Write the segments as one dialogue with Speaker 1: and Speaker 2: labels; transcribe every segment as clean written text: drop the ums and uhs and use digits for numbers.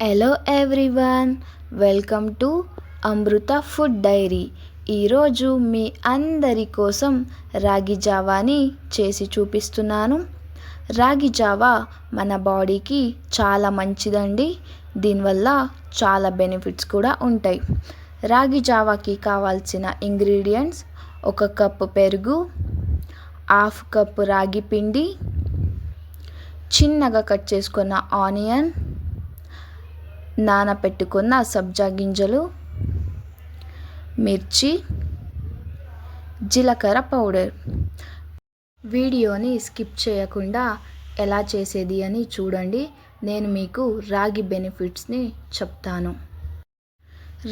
Speaker 1: Hello everyone, welcome to Amrutha food diary. ఈరోజు మీ అందరి కోసం రాగి జావాని చేసి చూపిస్తున్నాను. రాగి జావా మన బాడీకి చాలా మంచిదండి. దీనివల్ల చాలా బెనిఫిట్స్ కూడా ఉంటాయి. రాగి జావాకి కావాల్సిన ఇంగ్రీడియంట్స్: 1 కప్పు పెరుగు, 1/2 కప్పు రాగి పిండి, చిన్నగా కట్ చేసుకున్న ఆనియన్, నానపెట్టుకున్న సబ్జా గింజలు, మిర్చి, జీలకర్ర పౌడర్. వీడియోని స్కిప్ చేయకుండా ఎలా చేసేది అని చూడండి. నేను మీకు రాగి బెనిఫిట్స్ని చెప్తాను.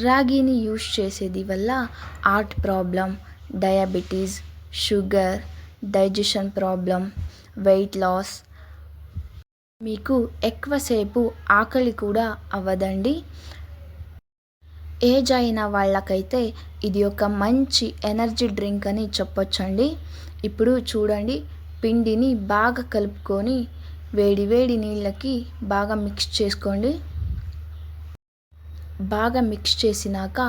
Speaker 1: రాగిని యూస్ చేసేది వల్ల heart problem, diabetes, sugar, digestion problem, weight loss, మీకు ఎక్కువసేపు ఆకలి కూడా అవ్వదండి. ఏజ్ అయిన వాళ్ళకైతే ఇది ఒక మంచి ఎనర్జీ డ్రింక్ అని చెప్పొచ్చండి. ఇప్పుడు చూడండి, పిండిని బాగా కలుపుకొని వేడి వేడి నీళ్ళకి బాగా మిక్స్ చేసుకోండి. బాగా మిక్స్ చేసినాక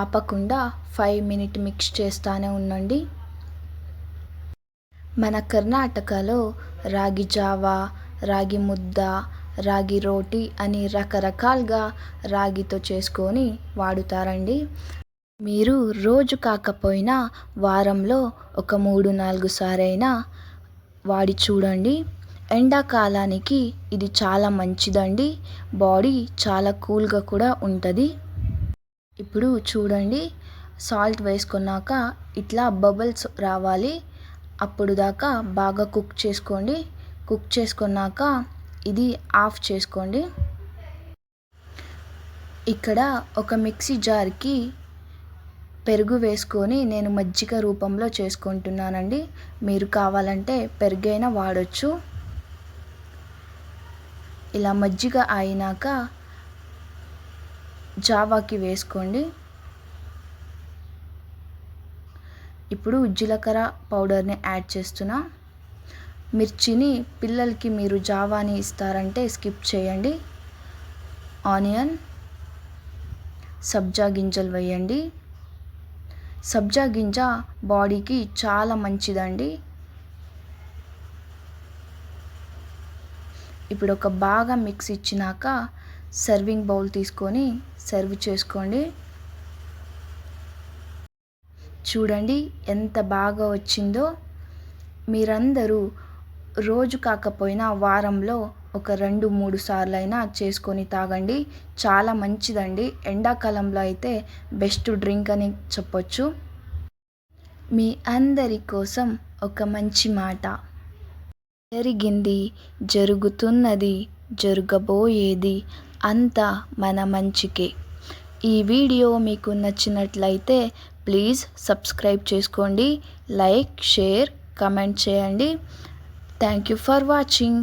Speaker 1: ఆపకుండా 5 మినిట్స్ మిక్స్ చేస్తూనే ఉండండి. మన కర్ణాటకలో రాగి జావా, రాగి ముద్ద, రాగి రోటీ అని రకరకాలుగా రాగితో చేసుకొని వాడుతారండి. మీరు రోజు కాకపోయినా వారంలో ఒక 3-4 సారైనా వాడి చూడండి. ఎండాకాలానికి ఇది చాలా మంచిదండి. బాడీ చాలా కూల్గా కూడా ఉంటుంది. ఇప్పుడు చూడండి, సాల్ట్ వేసుకున్నాక ఇట్లా బబుల్స్ రావాలి. అప్పుడు దాకా బాగా కుక్ చేసుకోండి. కుక్ చేసుకున్నాక ఇది ఆఫ్ చేసుకోండి. ఇక్కడ ఒక మిక్సీ జార్కి పెరుగు వేసుకొని నేను మజ్జిగ రూపంలో చేసుకుంటున్నానండి. మీరు కావాలంటే పెరుగైనా వాడచ్చు. ఇలా మజ్జిగ అయినాక జావాకి వేసుకోండి. ఇప్పుడు జీలకర్ర పౌడర్ని యాడ్ చేస్తున్నా. మిర్చిని పిల్లలకి మీరు జావాని ఇస్తారంటే స్కిప్ చేయండి. ఆనియన్, సబ్జా గింజలు వేయండి. సబ్జా గింజ బాడీకి చాలా మంచిదండి. ఇప్పుడు ఒక బాగా మిక్స్ ఇచ్చినాక సర్వింగ్ బౌల్ తీసుకొని సర్వ్ చేసుకోండి. చూడండి ఎంత బాగా వచ్చిందో. మీరందరూ రోజు కాకపోయినా వారంలో ఒక 2-3 సార్లైనా చేసుకొని తాగండి. చాలా మంచిదండి. ఎండాకాలంలో అయితే బెస్ట్ డ్రింక్ అని చెప్పొచ్చు. మీ అందరి కోసం ఒక మంచి మాట: జరిగింది, జరుగుతున్నది, జరగబోయేది అంతా మన మంచికే. ఈ వీడియో మీకు నచ్చినట్లయితే ప్లీజ్ సబ్స్క్రైబ్ చేసుకోండి. లైక్, షేర్, కమెంట్ చేయండి. Thank you for watching.